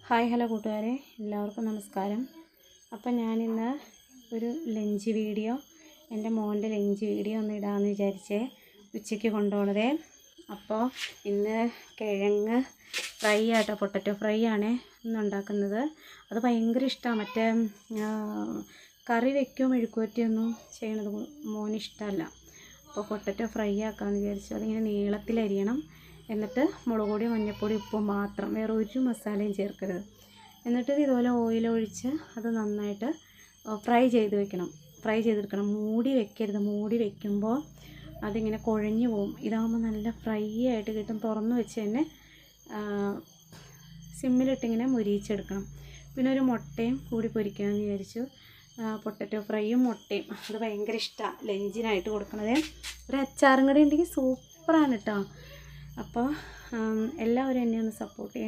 Hi hello കൂട്ടുകാരെ, എല്ലാവർക്കും നമസ്കാരം. അപ്പം ഞാനിന്ന് ഒരു ലഞ്ച് വീഡിയോ, എൻ്റെ മോൻ്റെ ലഞ്ച് വീഡിയോ ഒന്ന് ഇടാമെന്ന് വിചാരിച്ചേ. ഉച്ചയ്ക്ക് കൊണ്ടുപോകണതേ. അപ്പോൾ ഇന്ന് കിഴങ്ങ് ഫ്രൈ ആട്ടോ, പൊട്ടറ്റോ ഫ്രൈ ആണ് ഇന്ന് ഉണ്ടാക്കുന്നത്. അത് ഭയങ്കര ഇഷ്ടമാണ്. മറ്റേ കറി വയ്ക്കുകയോ മെഴുക്കുവരട്ടിയൊന്നും ചെയ്യണത് മോന് ഇഷ്ടമല്ല. അപ്പോൾ പൊട്ടറ്റോ ഫ്രൈ ആക്കാമെന്ന് വിചാരിച്ചു. അതിങ്ങനെ നീളത്തിലരിയണം. എന്നിട്ട് മുളക് പൊടി, മഞ്ഞൾപ്പൊടി, ഉപ്പും മാത്രം, വേറെ ഒരു മസാലയും ചേർക്കരുത്. എന്നിട്ട് ഇതുപോലെ ഓയിലൊഴിച്ച് അത് നന്നായിട്ട് ഫ്രൈ ചെയ്തെടുക്കണം. മൂടി വെക്കരുത്. മൂടി വെക്കുമ്പോൾ അതിങ്ങനെ കുഴഞ്ഞു പോകും. ഇതാകുമ്പോൾ നല്ല ഫ്രൈ ആയിട്ട് കിട്ടും. തുറന്ന് വെച്ച് തന്നെ സിമ്മിലിട്ടിങ്ങനെ മുരിയിച്ചെടുക്കണം. പിന്നെ ഒരു മുട്ടയും കൂടി പൊരിക്കാമെന്ന് വിചാരിച്ചു. പൊട്ടറ്റോ ഫ്രൈയും മുട്ടയും അത് ഭയങ്കര ഇഷ്ടമാണ് ലഞ്ചിനായിട്ട് കൊടുക്കണത്. ഒരു അച്ചാറും കൂടി ഉണ്ടെങ്കിൽ സൂപ്പറാണ് കേട്ടോ. അപ്പോൾ എല്ലാവരും എന്നെ ഒന്ന് സപ്പോർട്ട് ചെയ്യണം.